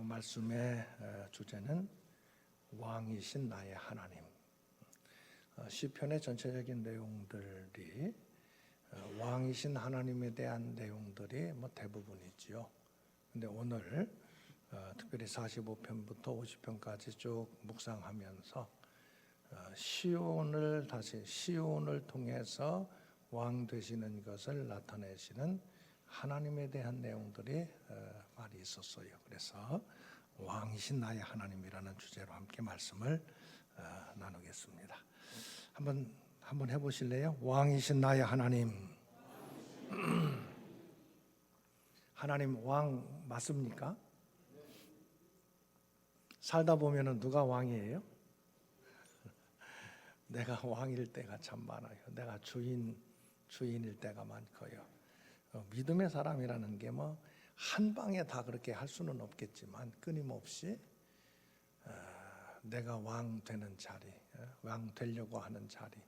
말씀의 주제는 왕이신 나의 하나님. 시편의 전체적인 내용들이 왕이신 하나님에 대한 내용들이 대부분이지요. 근데 오늘 특별히 45편부터 50편까지 쭉 묵상하면서 시온을 통해서 왕 되시는 것을 나타내시는 하나님에 대한 내용들이 많이 있었어요. 그래서 왕이신 나의 하나님이라는 주제로 함께 말씀을 나누겠습니다. 한번 해보실래요? 왕이신 나의 하나님. 하나님 왕 맞습니까? 살다 보면은 누가 왕이에요? 내가 왕일 때가 참 많아요. 내가 주인일 때가 많고요. 믿음의 사람이라는 게 한 방에 다 그렇게 할 수는 없겠지만 끊임없이 내가 왕 되는 자리, 왕 되려고 하는 자리,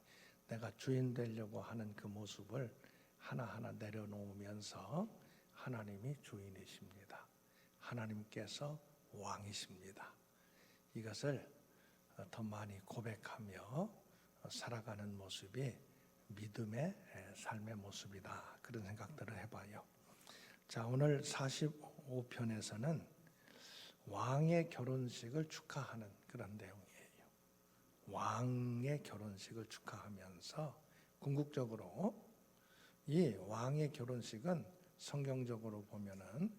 내가 주인 되려고 하는 그 모습을 하나하나 내려놓으면서 하나님이 주인이십니다. 하나님께서 왕이십니다. 이것을 더 많이 고백하며 살아가는 모습이 믿음의 삶의 모습이다. 그런 생각들을 해봐요. 자, 오늘 45편에서는 왕의 결혼식을 축하하는 그런 내용이에요. 왕의 결혼식을 축하하면서 궁극적으로 이 왕의 결혼식은 성경적으로 보면은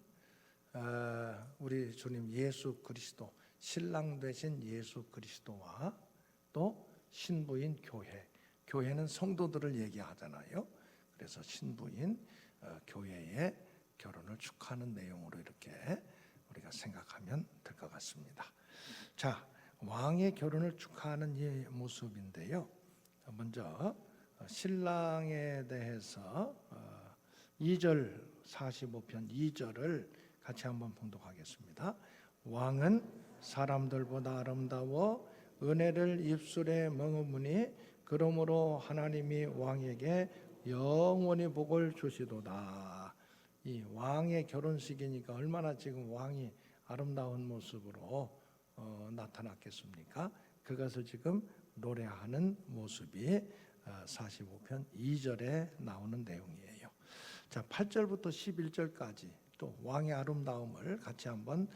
우리 주님 예수 그리스도, 신랑 되신 예수 그리스도와 또 신부인 교회는 성도들을 얘기하잖아요. 그래서 신부인 교회의 결혼을 축하하는 내용으로 이렇게 우리가 생각하면 될 것 같습니다. 자, 왕의 결혼을 축하하는 이 모습인데요. 먼저 신랑에 대해서 2절 45편 2절을 같이 한번 봉독하겠습니다. 왕은 사람들보다 아름다워 은혜를 입술에 머금으니 그러므로 하나님이 왕에게 영원히 복을 주시도다. 이 왕의 결혼식이니까 얼마나 지금 왕이 아름다운 모습으로 나타났겠습니까? 그것을 지금 노래하는 모습이 45편 2절에 나오는 내용이에요. 자, 8절부터 11절까지 또 왕의 아름다움을 같이 한번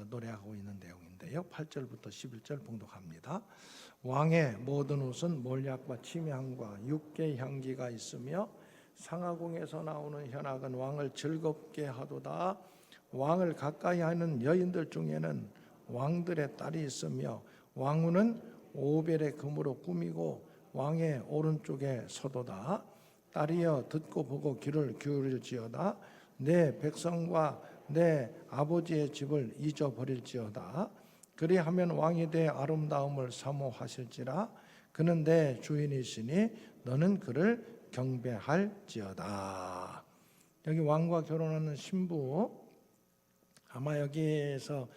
노래하고 있는 내용인데요. 8절부터 11절 봉독합니다. 왕의 모든 옷은 몰약과 침향과 육개 향기가 있으며 상하궁에서 나오는 현악은 왕을 즐겁게 하도다. 왕을 가까이 하는 여인들 중에는 왕들의 딸이 있으며 왕후는 오벨의 금으로 꾸미고 왕의 오른쪽에 서도다. 딸이여 듣고 보고 귀를 기울일지어다. 내 백성과 내 아버지의 집을 잊어버릴지어다. 그리하면 왕이 내 아름다움을 사모하실지라. 그는 내 주인이시니 너는 그를 경배할지어다. 여기 왕과 결혼하는 신부, 아마 여기에서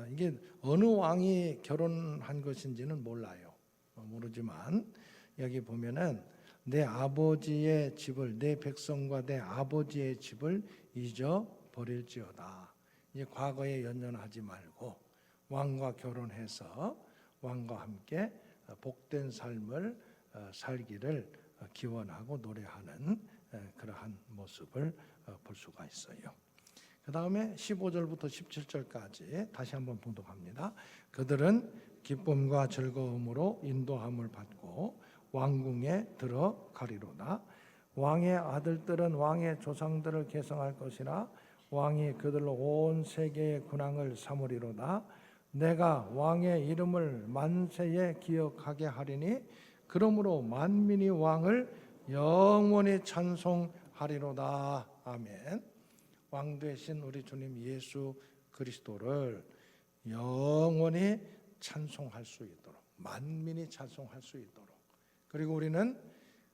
이게 어느 왕이 결혼한 것인지는 몰라요. 모르지만 여기 보면은 내 아버지의 집을, 내 백성과 내 아버지의 집을 잊어버릴지어다. 이제 과거에 연연하지 말고 왕과 결혼해서 왕과 함께 복된 삶을 살기를 기원하고 노래하는 그러한 모습을 볼 수가 있어요. 그 다음에 15절부터 17절까지 다시 한번 봉독합니다. 그들은 기쁨과 즐거움으로 인도함을 받고 왕궁에 들어가리로다. 왕의 아들들은 왕의 조상들을 계승할 것이라. 왕이 그들로 온 세계의 군왕을 삼으리로다. 내가 왕의 이름을 만세에 기억하게 하리니 그러므로 만민이 왕을 영원히 찬송하리로다. 아멘. 왕 되신 우리 주님 예수 그리스도를 영원히 찬송할 수 있도록, 만민이 찬송할 수 있도록, 그리고 우리는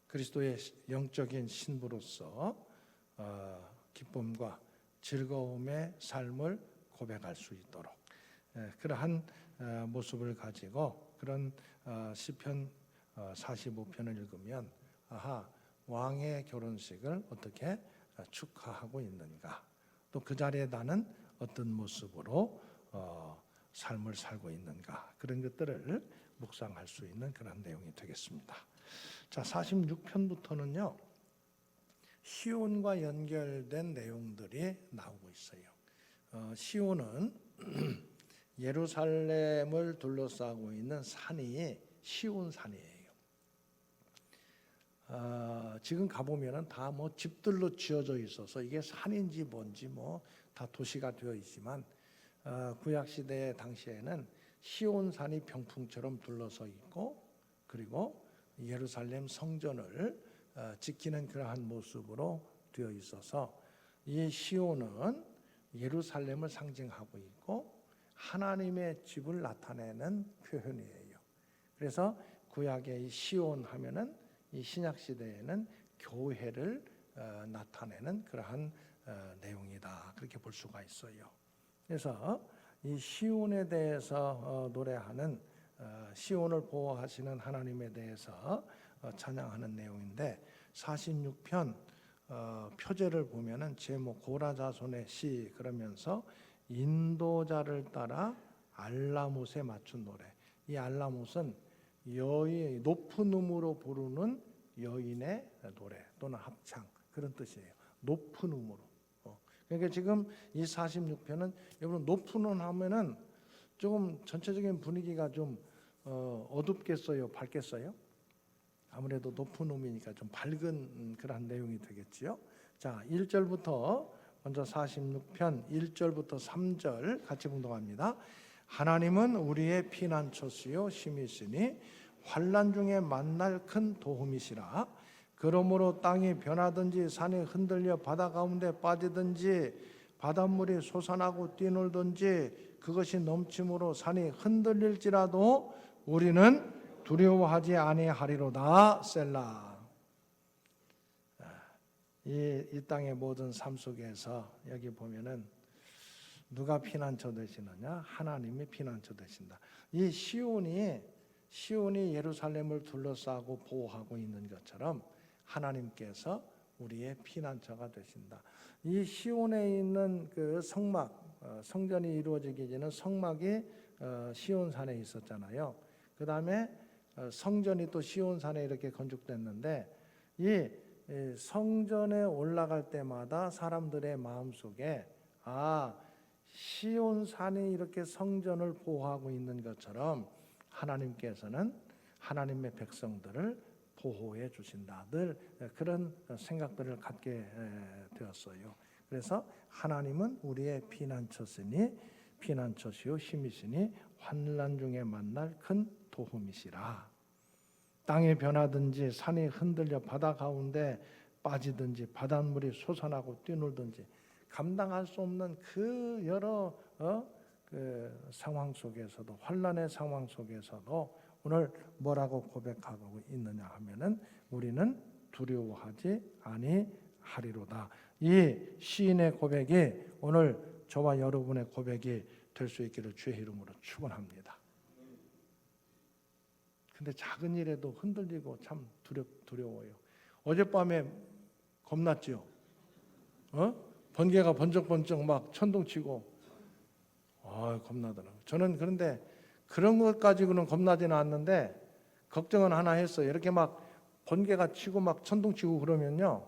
그리스도의 영적인 신부로서 기쁨과 즐거움의 삶을 고백할 수 있도록 그러한 모습을 가지고 그런 시편 45편을 읽으면 왕의 결혼식을 어떻게 축하하고 있는가, 또 그 자리에 나는 어떤 모습으로 삶을 살고 있는가, 그런 것들을 묵상할 수 있는 그런 내용이 되겠습니다. 자, 46편부터는요 시온과 연결된 내용들이 나오고 있어요. 시온은 예루살렘을 둘러싸고 있는 산이 시온산이에요. 지금 가보면은 다 뭐 집들로 지어져 있어서 이게 산인지 뭔지 뭐 다 도시가 되어 있지만 구약 시대 당시에는 시온산이 병풍처럼 둘러서 있고, 그리고 예루살렘 성전을 지키는 그러한 모습으로 되어 있어서 이 시온은 예루살렘을 상징하고 있고 하나님의 집을 나타내는 표현이에요. 그래서 구약의 이 시온 하면은 이 신약 시대에는 교회를 나타내는 그러한 내용이다, 그렇게 볼 수가 있어요. 그래서 이 시온에 대해서 노래하는 시온을 보호하시는 하나님에 대해서 찬양하는 내용인데 46편 표제를 보면은 제목 고라자손의 시 그러면서 인도자를 따라 알라못에 맞춘 노래. 이 알라못은 여인, 높은 음으로 부르는 여인의 노래 또는 합창, 그런 뜻이에요. 높은 음으로. 그러니까 지금 이 46편은 여러분 높은 음 하면은 조금 전체적인 분위기가 좀 어둡겠어요, 밝겠어요? 아무래도 높은 음이니까 좀 밝은 그런 내용이 되겠지요. 자, 1절부터 먼저 46편 1절부터 3절 같이 봉독합니다. 하나님은 우리의 피난처시요 힘이시니 환난 중에 만날 큰 도움이시라. 그러므로 땅이 변하든지 산이 흔들려 바다 가운데 빠지든지 바닷물이 솟아나고 뛰놀든지 그것이 넘침으로 산이 흔들릴지라도 우리는 두려워하지 아니하리로다. 셀라. 이 땅의 모든 삶 속에서 여기 보면은 누가 피난처 되시느냐? 하나님이 피난처 되신다. 이 시온이 예루살렘을 둘러싸고 보호하고 있는 것처럼 하나님께서 우리의 피난처가 되신다. 이 시온에 있는 그 성막, 성전이 이루어지기 전에 성막이 시온산에 있었잖아요. 그 다음에 성전이 또 시온산에 이렇게 건축됐는데 이 성전에 올라갈 때마다 사람들의 마음속에 시온산이 이렇게 성전을 보호하고 있는 것처럼 하나님께서는 하나님의 백성들을 보호해 주신다. 늘 그런 생각들을 갖게 되었어요. 그래서 하나님은 우리의 피난처시요 힘이시니 환난 중에 만날 큰 도움이시라. 땅이 변하든지 산이 흔들려 바다 가운데 빠지든지 바닷물이 솟아나고 뛰놀든지 감당할 수 없는 그 여러 그 상황 속에서도, 환난의 상황 속에서도 오늘 뭐라고 고백하고 있느냐 하면은 우리는 두려워하지 아니하리로다. 이 시인의 고백이 오늘 저와 여러분의 고백이 될 수 있기를 주의 이름으로 축원합니다. 근데 작은 일에도 흔들리고 참 두려워요. 어젯밤에 겁났죠. 번개가 번쩍번쩍 막 천둥치고 겁나더라고요. 저는 그런데 그런 것 가지고는 겁나지는 않는데 걱정은 하나 했어요. 이렇게 막 번개가 치고 막 천둥치고 그러면요,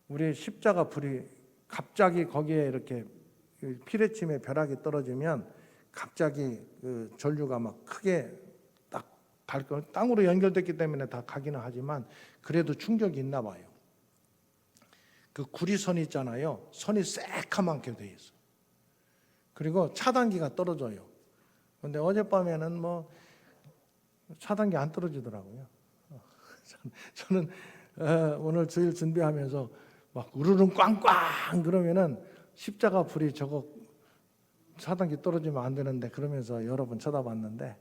우리 십자가 불이 갑자기 거기에 이렇게 피레침에 벼락이 떨어지면 갑자기 그 전류가 막 크게 딱 땅으로 연결됐기 때문에 다 가기는 하지만 그래도 충격이 있나 봐요. 그 구리선 있잖아요. 선이 새카맣게 돼 있어. 그리고 차단기가 떨어져요. 그런데 어젯밤에는 뭐 차단기 안 떨어지더라고요. 저는 오늘 주일 준비하면서 막 우르릉 꽝꽝 그러면은 십자가 불이 저거 차단기 떨어지면 안 되는데 그러면서 여러 번 쳐다봤는데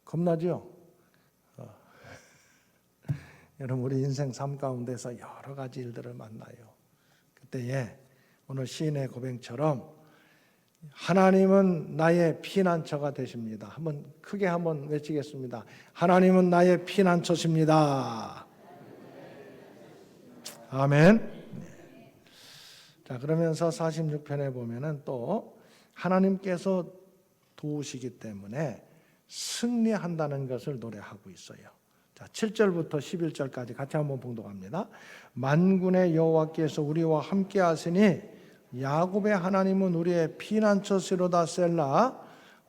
겁나죠? 여러분 우리 인생 삶 가운데서 여러 가지 일들을 만나요. 그때에 오늘 시인의 고백처럼 하나님은 나의 피난처가 되십니다. 한번 크게 한번 외치겠습니다. 하나님은 나의 피난처십니다. 아멘. 자, 그러면서 46편에 보면은 또 하나님께서 도우시기 때문에 승리한다는 것을 노래하고 있어요. 자, 7절부터 11절까지 같이 한번 봉독합니다. 만군의 여호와께서 우리와 함께 하시니 야곱의 하나님은 우리의 피난처시로다. 셀라.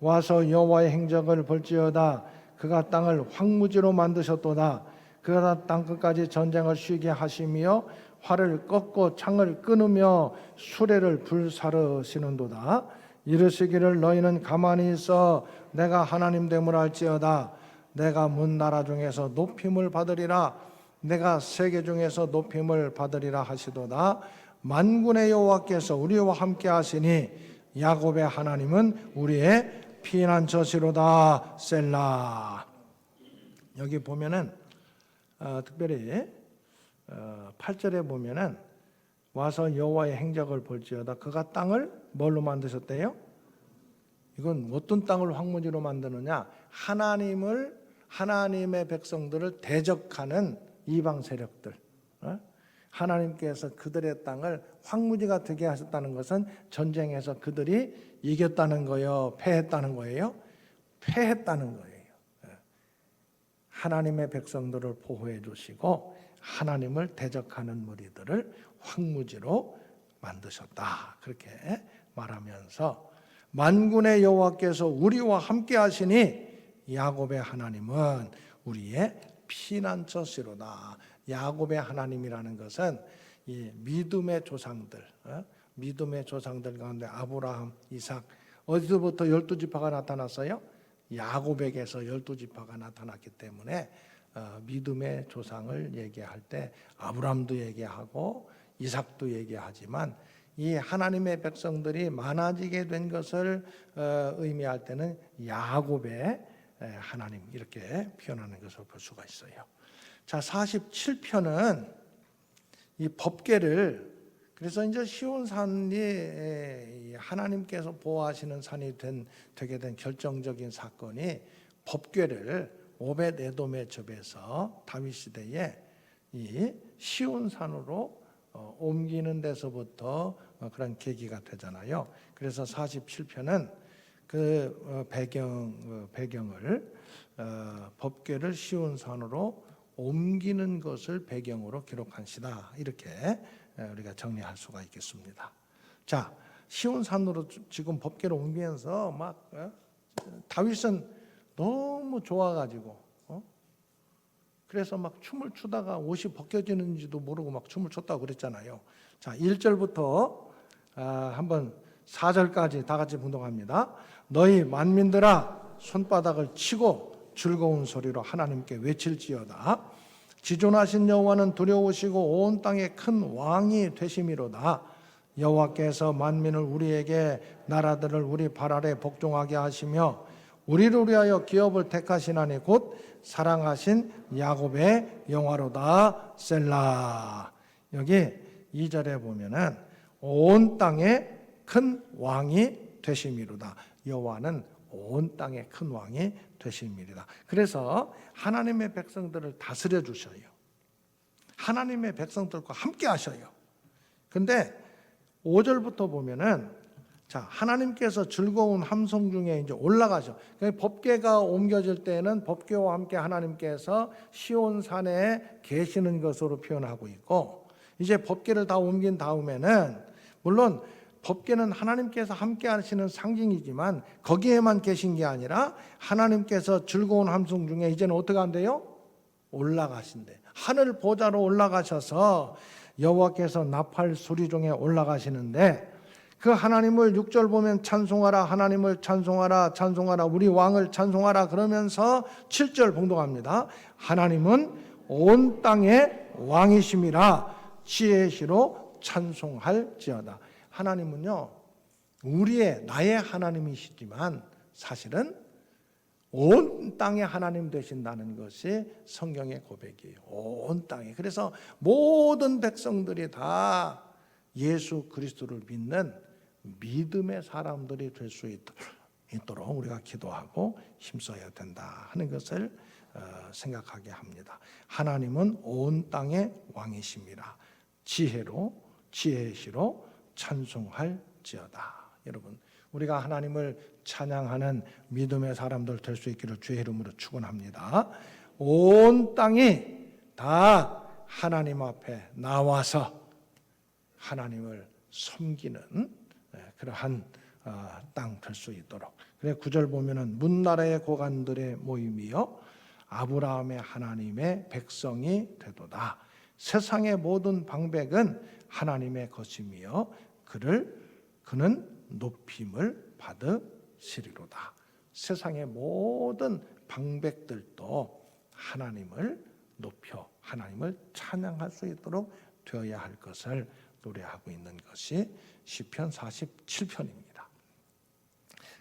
와서 여호와의 행적을 볼지어다. 그가 땅을 황무지로 만드셨도다. 그가 땅 끝까지 전쟁을 쉬게 하시며 활을 꺾고 창을 끊으며 수레를 불사르시는도다. 이르시기를 너희는 가만히 있어 내가 하나님 됨을 알지어다. 내가 문 나라 중에서 높임을 받으리라. 내가 세계 중에서 높임을 받으리라 하시도다. 만군의 여호와께서 우리와 함께 하시니 야곱의 하나님은 우리의 피난처시로다. 셀라. 여기 보면은 특별히 8절에 보면은 와서 여호와의 행적을 볼지어다. 그가 땅을 뭘로 만드셨대요? 이건 어떤 땅을 황무지로 만드느냐? 하나님의 백성들을 대적하는 이방 세력들, 하나님께서 그들의 땅을 황무지가 되게 하셨다는 것은 전쟁에서 그들이 이겼다는 거예요? 패했다는 거예요? 패했다는 거예요. 하나님의 백성들을 보호해 주시고 하나님을 대적하는 무리들을 황무지로 만드셨다. 그렇게 말하면서 만군의 여호와께서 우리와 함께 하시니 야곱의 하나님은 우리의 피난처시로다. 야곱의 하나님이라는 것은 이 믿음의 조상들, 믿음의 조상들 가운데 아브라함, 이삭, 어디서부터 12지파가 나타났어요? 야곱에게서 12지파가 나타났기 때문에 믿음의 조상을 얘기할 때 아브라함도 얘기하고 이삭도 얘기하지만 이 하나님의 백성들이 많아지게 된 것을 의미할 때는 야곱의 하나님 이렇게 표현하는 것을 볼 수가 있어요. 자, 47편은 이 법궤를, 그래서 이제 시온산이 하나님께서 보호하시는 산이 되게 된 결정적인 사건이 법궤를 오벳 에돔의 접에서 다윗 시대에 이 시온산으로 옮기는 데서부터 그런 계기가 되잖아요. 그래서 47편은 그 배경을 법궤를 시온산으로 옮기는 것을 배경으로 기록한 시다. 이렇게 우리가 정리할 수가 있겠습니다. 자, 시온산으로 지금 법궤를 옮기면서 막 다윗은 너무 좋아가지고 그래서 막 춤을 추다가 옷이 벗겨지는지도 모르고 막 춤을 췄다고 그랬잖아요. 자, 1절부터 한번 4절까지 다 같이 봉독합니다. 너희 만민들아 손바닥을 치고 즐거운 소리로 하나님께 외칠지어다. 지존하신 여호와는 두려우시고 온 땅에 큰 왕이 되심이로다. 여호와께서 만민을 우리에게 나라들을 우리 발 아래 복종하게 하시며 우리를 위하여 기업을 택하시나니 곧 사랑하신 야곱의 영화로다. 셀라. 여기 2절에 보면은 온 땅에 큰 왕이 되심이로다. 여호와는 온 땅에 큰 왕이 되심이로다. 그래서 하나님의 백성들을 다스려 주셔요. 하나님의 백성들과 함께 하셔요. 근데 5절부터 보면은 자, 하나님께서 즐거운 함성 중에 이제 올라가셔. 법궤가 옮겨질 때는 법궤와 함께 하나님께서 시온산에 계시는 것으로 표현하고 있고, 이제 법궤를 다 옮긴 다음에는 물론 법궤는 하나님께서 함께 하시는 상징이지만 거기에만 계신 게 아니라 하나님께서 즐거운 함성 중에 이제는 어떻게 한대요? 올라가신대. 하늘 보좌로 올라가셔서 여호와께서 나팔 소리 중에 올라가시는데 그 하나님을 6절 보면 찬송하라, 하나님을 찬송하라, 찬송하라, 우리 왕을 찬송하라 그러면서 7절 봉독합니다. 하나님은 온 땅의 왕이심이라 지혜시로 찬송할지어다. 하나님은요, 나의 하나님이시지만 사실은 온 땅의 하나님 되신다는 것이 성경의 고백이에요. 온 땅에. 그래서 모든 백성들이 다 예수 그리스도를 믿는 믿음의 사람들이 될 수 있도록 우리가 기도하고 힘써야 된다 하는 것을 생각하게 합니다. 하나님은 온 땅의 왕이심이라 지혜시로 찬송할지어다. 여러분, 우리가 하나님을 찬양하는 믿음의 사람들 될 수 있기를 주의 이름으로 축원합니다. 온 땅이 다 하나님 앞에 나와서 하나님을 섬기는 그러한 땅 될 수 있도록. 그래 9절 보면은 문나라의 고관들의 모임이요 아브라함의 하나님의 백성이 되도다. 세상의 모든 방백은 하나님의 것이며 그는 높임을 받으시리로다. 세상의 모든 방백들도 하나님을 높여 하나님을 찬양할 수 있도록 되어야 할 것을 노래하고 있는 것이 시편 47편입니다.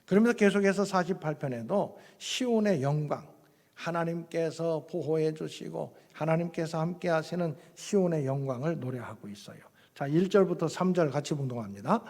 그러면서 계속해서 48편에도 시온의 영광, 하나님께서 보호해 주시고 하나님께서 함께 하시는 시온의 영광을 노래하고 있어요. 자, 1절부터 3절 같이 봉독합니다.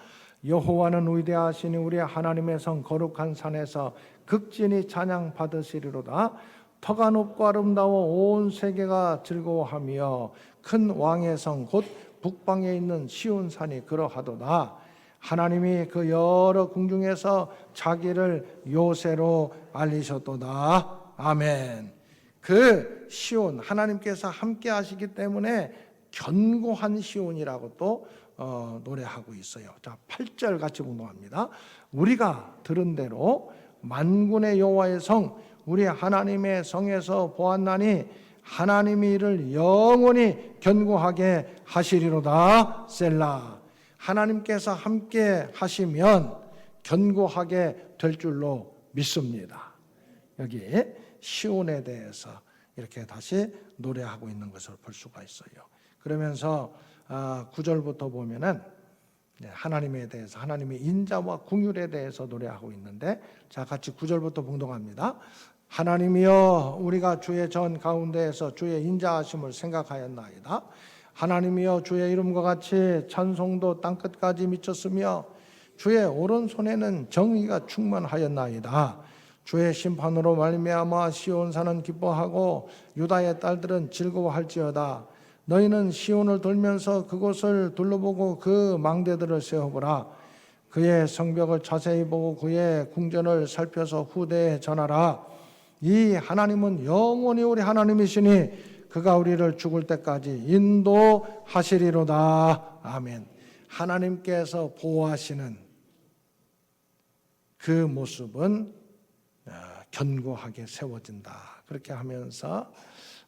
여호와는 위대하시니 우리 하나님의 성 거룩한 산에서 극진히 찬양 받으시리로다. 터가 높고 아름다워 온 세계가 즐거워하며 큰 왕의 성 곧 북방에 있는 시온산이 그러하도다. 하나님이 그 여러 궁중에서 자기를 요새로 알리셨도다. 아멘. 그 시온, 하나님께서 함께 하시기 때문에 견고한 시온이라고 또 노래하고 있어요. 자, 8절 같이 봉독합니다. 우리가 들은 대로 만군의 여호와의 성, 우리 하나님의 성에서 보았나니 하나님이 이를 영원히 견고하게 하시리로다. 셀라. 하나님께서 함께 하시면 견고하게 될 줄로 믿습니다. 여기 시온에 대해서 이렇게 다시 노래하고 있는 것을 볼 수가 있어요. 그러면서 9절부터 보면은 하나님에 대해서, 하나님의 인자와 긍휼에 대해서 노래하고 있는데, 자, 같이 9절부터 봉독합니다. 하나님이여 우리가 주의 전 가운데에서 주의 인자하심을 생각하였나이다. 하나님이여 주의 이름과 같이 찬송도 땅끝까지 미쳤으며 주의 오른손에는 정의가 충만하였나이다. 주의 심판으로 말미암아 시온산은 기뻐하고 유다의 딸들은 즐거워할지어다. 너희는 시온을 돌면서 그곳을 둘러보고 그 망대들을 세워보라. 그의 성벽을 자세히 보고 그의 궁전을 살펴서 후대에 전하라. 이 하나님은 영원히 우리 하나님이시니 그가 우리를 죽을 때까지 인도하시리로다. 아멘. 하나님께서 보호하시는 그 모습은 견고하게 세워진다. 그렇게 하면서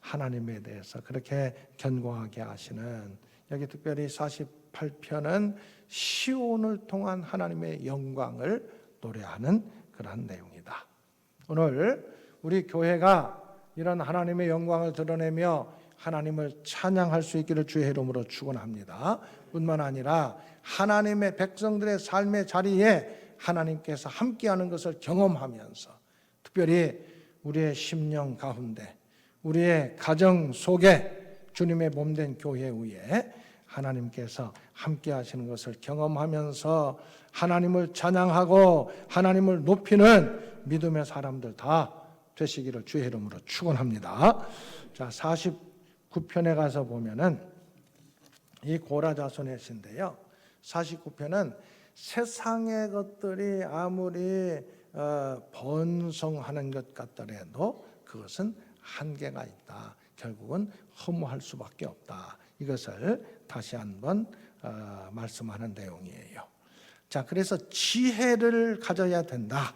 하나님에 대해서 그렇게 견고하게 하시는, 여기 특별히 48편은 시온을 통한 하나님의 영광을 노래하는 그러한 내용이다. 오늘 우리 교회가 이런 하나님의 영광을 드러내며 하나님을 찬양할 수 있기를 주의 이름으로 축원합니다. 뿐만 아니라 하나님의 백성들의 삶의 자리에 하나님께서 함께하는 것을 경험하면서, 특별히 우리의 심령 가운데, 우리의 가정 속에 주님의 몸된 교회 위에 하나님께서 함께하시는 것을 경험하면서 하나님을 찬양하고 하나님을 높이는 믿음의 사람들 다 되시기를 주의 이름으로 축원합니다. 자, 49편에 가서 보면은 이 고라 자손의 시인데요. 49편은 세상의 것들이 아무리 번성하는 것 같더라도 그것은 한계가 있다. 결국은 허무할 수밖에 없다. 이것을 다시 한번 말씀하는 내용이에요. 자, 그래서 지혜를 가져야 된다.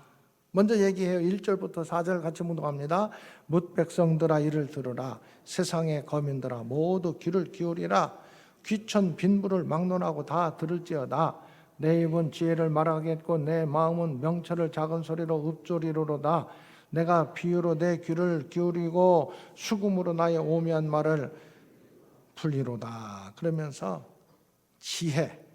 먼저 얘기해요. 1절부터 4절 같이 묵독합니다. 뭇 백성들아 이를 들으라. 세상의 거민들아 모두 귀를 기울이라. 귀천 빈부를 막론하고 다 들을지어다. 내 입은 지혜를 말하겠고 내 마음은 명철을 작은 소리로 읊조리로다. 내가 비유로 내 귀를 기울이고 수금으로 나의 오묘한 말을 풀리로다. 그러면서 지혜,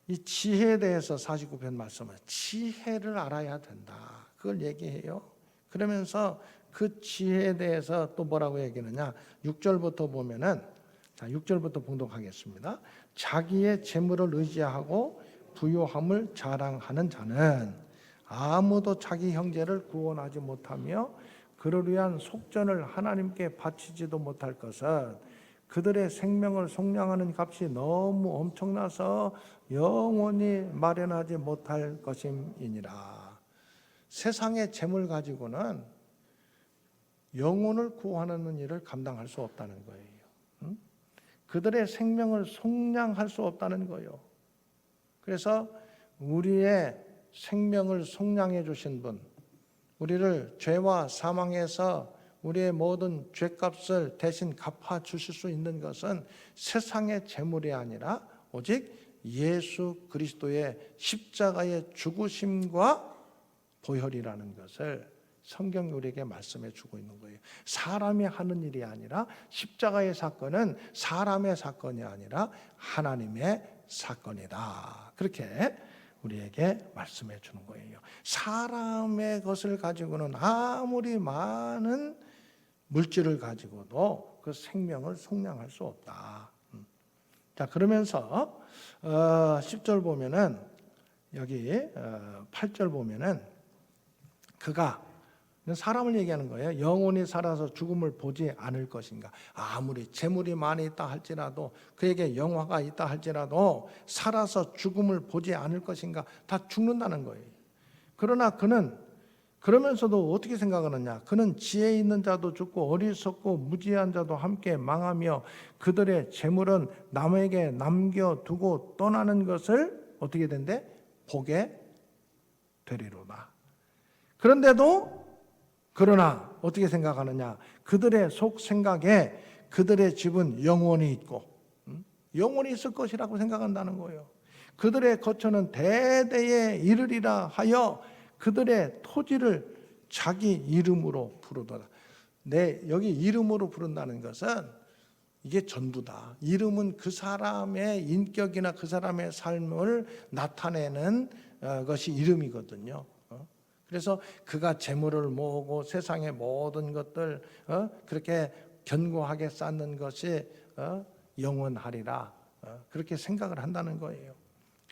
이 지혜에 대해서 49편 말씀을, 지혜를 알아야 된다. 그걸 얘기해요. 그러면서 그 지혜에 대해서 또 뭐라고 얘기하느냐. 6절부터 보면은, 자, 6절부터 봉독하겠습니다. 자기의 재물을 의지하고 부유함을 자랑하는 자는 아무도 자기 형제를 구원하지 못하며 그를 위한 속전을 하나님께 바치지도 못할 것은 그들의 생명을 속량하는 값이 너무 엄청나서 영원히 마련하지 못할 것임이니라. 세상의 재물 가지고는 영혼을 구하는 일을 감당할 수 없다는 거예요. 그들의 생명을 속량할 수 없다는 거예요. 그래서 우리의 생명을 속량해 주신 분, 우리를 죄와 사망에서 우리의 모든 죄값을 대신 갚아 주실 수 있는 것은 세상의 재물이 아니라 오직 예수 그리스도의 십자가의 죽으심과 보혈이라는 것을 성경이 우리에게 말씀해 주고 있는 거예요. 사람이 하는 일이 아니라, 십자가의 사건은 사람의 사건이 아니라 하나님의 사건이다. 그렇게 우리에게 말씀해 주는 거예요. 사람의 것을 가지고는 아무리 많은 물질을 가지고도 그 생명을 속량할 수 없다. 자, 그러면서 10절 보면은, 여기 8절 보면은, 그가, 사람을 얘기하는 거예요. 영원히 살아서 죽음을 보지 않을 것인가. 아무리 재물이 많이 있다 할지라도, 그에게 영화가 있다 할지라도 살아서 죽음을 보지 않을 것인가. 다 죽는다는 거예요. 그러나 그는, 그러면서도 어떻게 생각하느냐. 그는 지혜 있는 자도 죽고 어리석고 무지한 자도 함께 망하며 그들의 재물은 남에게 남겨두고 떠나는 것을 어떻게 된대? 보게 되리로다. 그러나 어떻게 생각하느냐. 그들의 속 생각에 그들의 집은 영원히 있고 영원히 있을 것이라고 생각한다는 거예요. 그들의 거처는 대대에 이르리라 하여 그들의 토지를 자기 이름으로 부르더라. 여기 이름으로 부른다는 것은 이게 전부다. 이름은 그 사람의 인격이나 그 사람의 삶을 나타내는 것이 이름이거든요. 그래서 그가 재물을 모으고 세상의 모든 것들 그렇게 견고하게 쌓는 것이 영원하리라, 그렇게 생각을 한다는 거예요.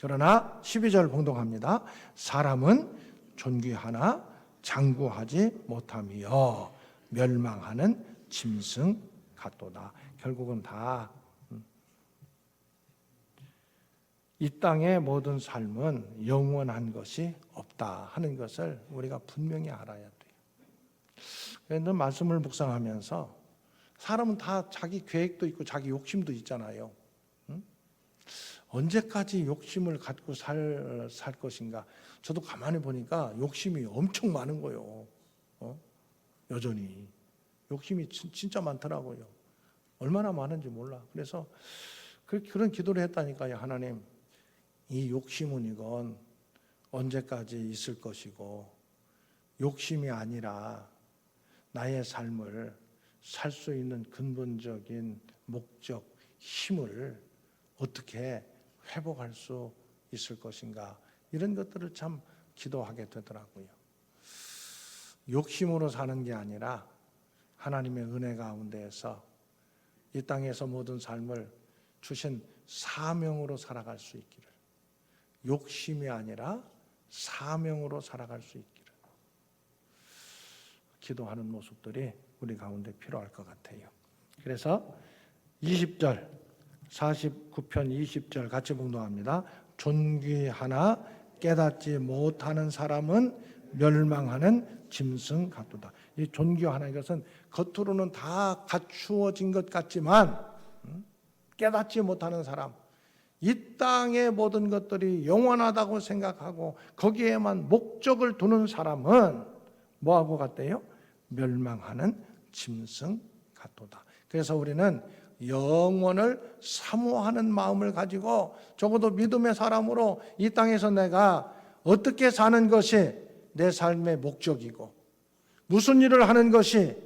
그러나 12절 봉독합니다. 사람은 존귀하나 장구하지 못하며 멸망하는 짐승 같도다. 결국은 다 이 땅의 모든 삶은 영원한 것이 없다 하는 것을 우리가 분명히 알아야 돼요. 그런데 말씀을 묵상하면서 사람은 다 자기 계획도 있고 자기 욕심도 있잖아요. 언제까지 욕심을 갖고 살 것인가. 저도 가만히 보니까 욕심이 엄청 많은 거예요. 여전히 욕심이 진짜 많더라고요. 얼마나 많은지 몰라. 그래서 그런 기도를 했다니까요. 하나님, 이 욕심은 이건 언제까지 있을 것이고, 욕심이 아니라 나의 삶을 살 수 있는 근본적인 목적, 힘을 어떻게 회복할 수 있을 것인가, 이런 것들을 참 기도하게 되더라고요. 욕심으로 사는 게 아니라 하나님의 은혜 가운데에서 이 땅에서 모든 삶을 주신 사명으로 살아갈 수 있기를, 욕심이 아니라 사명으로 살아갈 수 있기를 기도하는 모습들이 우리 가운데 필요할 것 같아요. 그래서 20절, 49편 20절 같이 봉독합니다. 존귀하나 깨닫지 못하는 사람은 멸망하는 짐승 같도다. 이 존귀하나, 이것은 겉으로는 다 갖추어진 것 같지만 깨닫지 못하는 사람, 이 땅의 모든 것들이 영원하다고 생각하고 거기에만 목적을 두는 사람은 뭐하고 같대요? 멸망하는 짐승 같도다. 그래서 우리는 영원을 사모하는 마음을 가지고 적어도 믿음의 사람으로 이 땅에서 내가 어떻게 사는 것이 내 삶의 목적이고 무슨 일을 하는 것이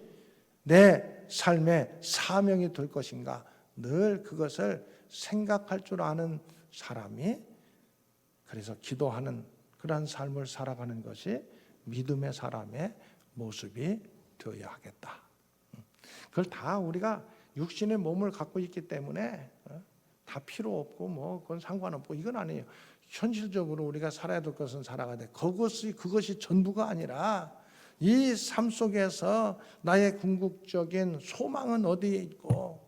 내 삶의 사명이 될 것인가, 늘 그것을 생각할 줄 아는 사람이, 그래서 기도하는 그러한 삶을 살아가는 것이 믿음의 사람의 모습이 되어야 하겠다. 그걸 다 우리가 육신의 몸을 갖고 있기 때문에 다 필요 없고 뭐 그건 상관없고 이건 아니에요. 현실적으로 우리가 살아야 될 것은 살아가야 돼. 그것이 전부가 아니라 이 삶 속에서 나의 궁극적인 소망은 어디에 있고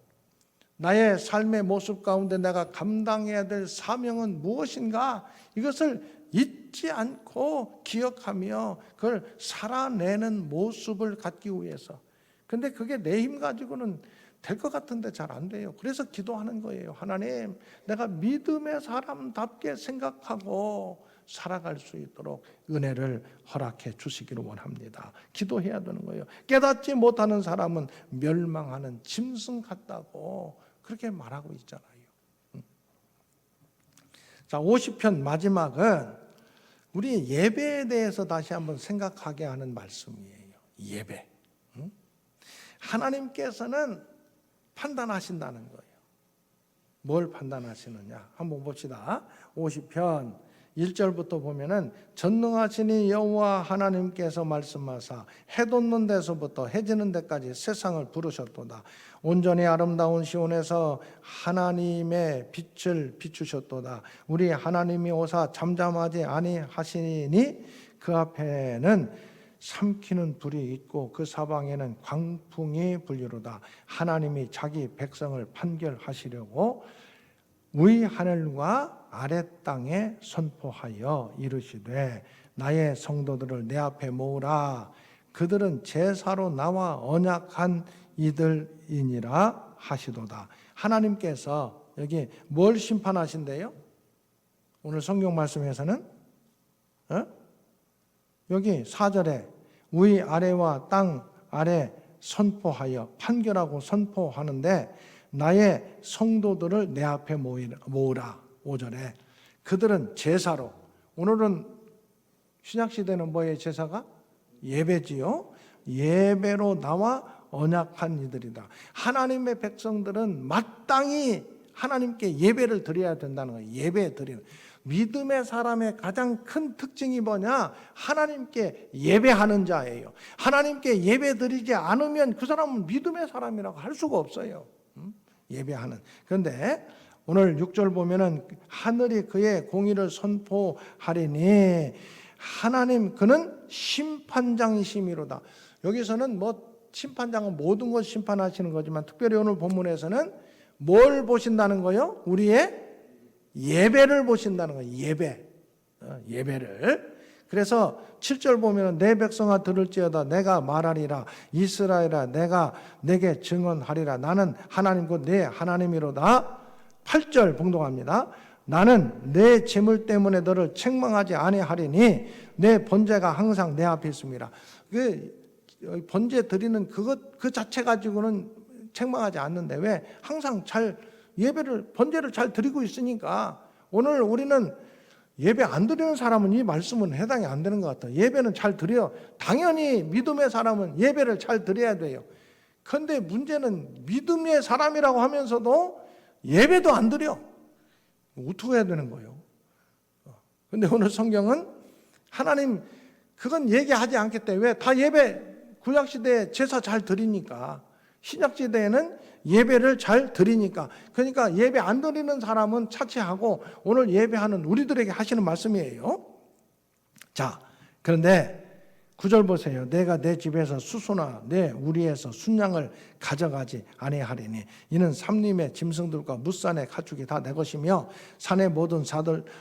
나의 삶의 모습 가운데 내가 감당해야 될 사명은 무엇인가? 이것을 잊지 않고 기억하며 그걸 살아내는 모습을 갖기 위해서. 근데 그게 내 힘 가지고는 될 것 같은데 잘 안 돼요. 그래서 기도하는 거예요. 하나님, 내가 믿음의 사람답게 생각하고 살아갈 수 있도록 은혜를 허락해 주시기를 원합니다. 기도해야 되는 거예요. 깨닫지 못하는 사람은 멸망하는 짐승 같다고 그렇게 말하고 있잖아요. 자, 50편 마지막은 우리 예배에 대해서 다시 한번 생각하게 하는 말씀이에요. 예배. 하나님께서는 판단하신다는 거예요. 뭘 판단하시느냐? 한번 봅시다. 50편 1절부터 보면은 전능하시니 여호와 하나님께서 말씀하사 해 돋는 데서부터 해 지는 데까지 세상을 부르셨도다. 온전히 아름다운 시온에서 하나님의 빛을 비추셨도다. 우리 하나님이 오사 잠잠하지 아니하시니 그 앞에는 삼키는 불이 있고 그 사방에는 광풍이 불리로다. 하나님이 자기 백성을 판결하시려고 위 하늘과 아래 땅에 선포하여 이르시되 나의 성도들을 내 앞에 모으라. 그들은 제사로 나와 언약한 이들이니라 하시도다. 하나님께서 여기 뭘 심판하신대요? 오늘 성경 말씀에서는 여기 4절에 위 아래와 땅 아래 선포하여 판결하고 선포하는데 나의 성도들을 내 앞에 모으라. 5절에 그들은 제사로, 오늘은 신약시대는 뭐예요? 제사가? 예배지요. 예배로 나와 언약한 이들이다. 하나님의 백성들은 마땅히 하나님께 예배를 드려야 된다는 거예요. 예배 드리는. 믿음의 사람의 가장 큰 특징이 뭐냐? 하나님께 예배하는 자예요. 하나님께 예배 드리지 않으면 그 사람은 믿음의 사람이라고 할 수가 없어요. 예배하는. 그런데 오늘 6절 보면은 하늘이 그의 공의를 선포하리니 하나님 그는 심판장이심이로다. 여기서는 뭐 심판장은 모든 것 심판하시는 거지만 특별히 오늘 본문에서는 뭘 보신다는 거요? 우리의 예배를 보신다는 거예요. 예배를. 그래서 7절 보면 내 백성아 들을지어다 내가 말하리라. 이스라엘아 내가 내게 증언하리라. 나는 하나님 곧 내 하나님이로다. 8절 봉독합니다. 나는 내 재물 때문에 너를 책망하지 아니하리니 내 번제가 항상 내 앞에 있습니다. 그 번제 드리는 그 자체 가지고는 책망하지 않는데 왜? 항상 잘 번제를 잘 드리고 있으니까. 오늘 우리는 예배 안 드리는 사람은 이 말씀은 해당이 안 되는 것 같아요. 예배는 잘 드려. 당연히 믿음의 사람은 예배를 잘 드려야 돼요. 그런데 문제는 믿음의 사람이라고 하면서도 예배도 안 드려. 어떻게 해야 되는 거예요? 그런데 오늘 성경은 하나님 그건 얘기하지 않겠대. 왜? 다 예배 구약시대에 제사 잘 드리니까. 신약시대에는 예배를 잘 드리니까. 그러니까 예배 안 드리는 사람은 차치하고 오늘 예배하는 우리들에게 하시는 말씀이에요. 자, 그런데 9절 보세요. 내가 내 집에서 수소나 내 우리에서 순양을 가져가지 아니하리니 이는 삼림의 짐승들과 무산의 가축이 다 내 것이며 산의 모든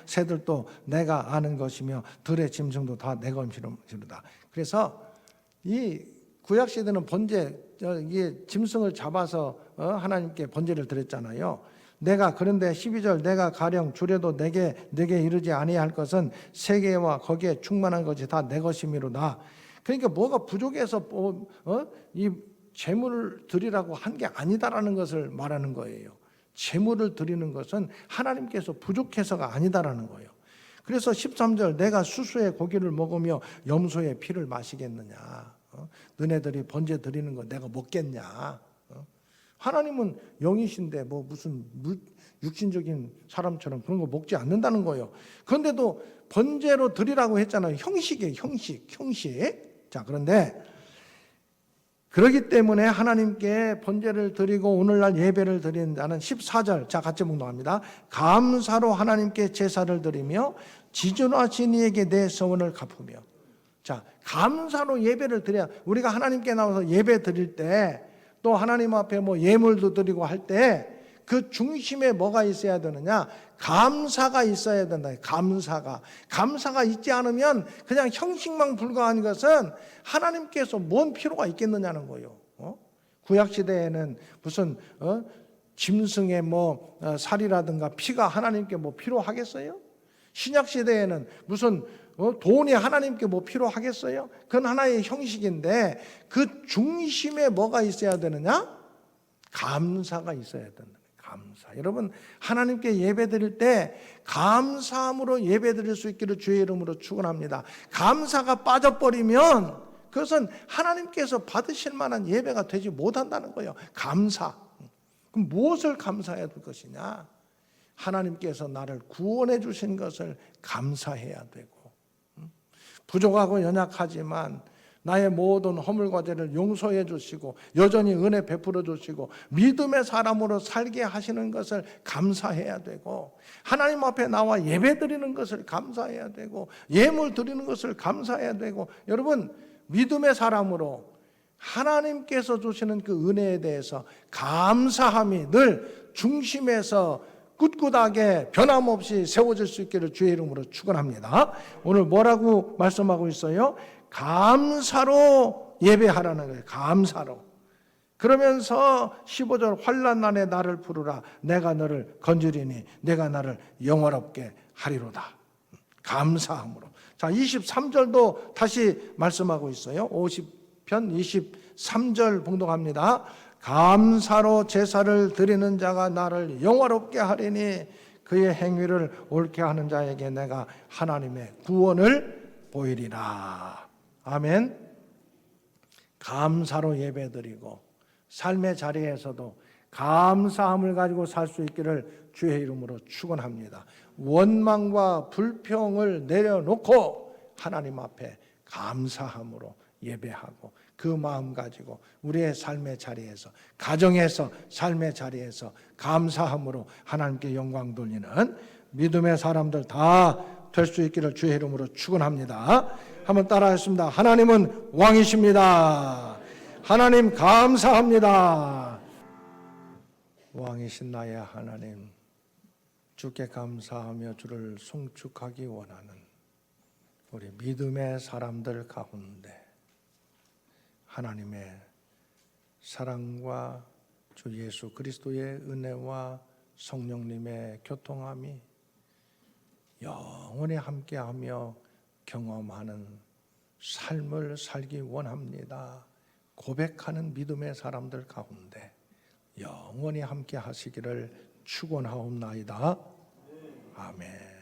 새들도 내가 아는 것이며 들의 짐승도 다 내 것이로다. 그래서 이 구약 시대는 번제 이게 짐승을 잡아서 하나님께 번제를 드렸잖아요. 그런데 12절 내가 가령 주려도 내게 이르지 아니할 것은 세계와 거기에 충만한 것이 다 내 것이미로다. 그러니까 뭐가 부족해서 이 제물을 드리라고 한 게 아니다라는 것을 말하는 거예요. 제물을 드리는 것은 하나님께서 부족해서가 아니다라는 거예요. 그래서 13절 내가 수수의 고기를 먹으며 염소의 피를 마시겠느냐. 너네들이 번제 드리는 거 내가 먹겠냐. 하나님은 영이신데 뭐 무슨 육신적인 사람처럼 그런 거 먹지 않는다는 거예요. 그런데도 번제로 드리라고 했잖아요. 형식이에요. 형식. 자, 그런데 그렇기 때문에 하나님께 번제를 드리고 오늘날 예배를 드리는 자는 14절 자 같이 묵상합니다. 감사로 하나님께 제사를 드리며 지존하신 이에게 내 서원을 갚으며. 자, 감사로 예배를 드려야 우리가 하나님께 나와서 예배 드릴 때 또 하나님 앞에 뭐 예물도 드리고 할 때 그 중심에 뭐가 있어야 되느냐? 감사가 있어야 된다. 감사가 있지 않으면 그냥 형식만 불과한 것은 하나님께서 뭔 필요가 있겠느냐는 거예요. 구약 시대에는 무슨 짐승의 살이라든가 피가 하나님께 필요하겠어요? 신약 시대에는 무슨 돈이 하나님께 필요하겠어요? 그건 하나의 형식인데 그 중심에 뭐가 있어야 되느냐? 감사가 있어야 된다. 감사. 여러분, 하나님께 예배드릴 때 감사함으로 예배드릴 수 있기를 주의 이름으로 축원합니다. 감사가 빠져버리면 그것은 하나님께서 받으실 만한 예배가 되지 못한다는 거예요. 감사. 그럼 무엇을 감사해야 될 것이냐? 하나님께서 나를 구원해 주신 것을 감사해야 되고, 부족하고 연약하지만 나의 모든 허물과 죄를 용서해 주시고 여전히 은혜 베풀어 주시고 믿음의 사람으로 살게 하시는 것을 감사해야 되고, 하나님 앞에 나와 예배 드리는 것을 감사해야 되고, 예물 드리는 것을 감사해야 되고, 여러분, 믿음의 사람으로 하나님께서 주시는 그 은혜에 대해서 감사함이 늘 중심에서 꿋꿋하게 변함없이 세워질 수 있기를 주의 이름으로 축원합니다. 오늘 뭐라고 말씀하고 있어요? 감사로 예배하라는 거예요. 감사로. 그러면서 15절 환난날에 나를 부르라. 내가 너를 건지리니 내가 나를 영원롭게 하리로다. 감사함으로. 자, 23절도 다시 말씀하고 있어요. 50편 23절 봉독합니다. 감사로 제사를 드리는 자가 나를 영화롭게 하리니 그의 행위를 옳게 하는 자에게 내가 하나님의 구원을 보이리라. 아멘. 감사로 예배드리고 삶의 자리에서도 감사함을 가지고 살 수 있기를 주의 이름으로 축원합니다. 원망과 불평을 내려놓고 하나님 앞에 감사함으로 예배하고 그 마음 가지고 우리의 삶의 자리에서, 가정에서, 삶의 자리에서 감사함으로 하나님께 영광 돌리는 믿음의 사람들 다 될 수 있기를 주의 이름으로 축원합니다. 한번 따라하겠습니다. 하나님은 왕이십니다. 하나님 감사합니다. 왕이신 나의 하나님, 주께 감사하며 주를 송축하기 원하는 우리 믿음의 사람들 가운데 하나님의 사랑과 주 예수 그리스도의 은혜와 성령님의 교통함이 영원히 함께하며 경험하는 삶을 살기 원합니다. 고백하는 믿음의 사람들 가운데 영원히 함께 하시기를 축원하옵나이다. 아멘.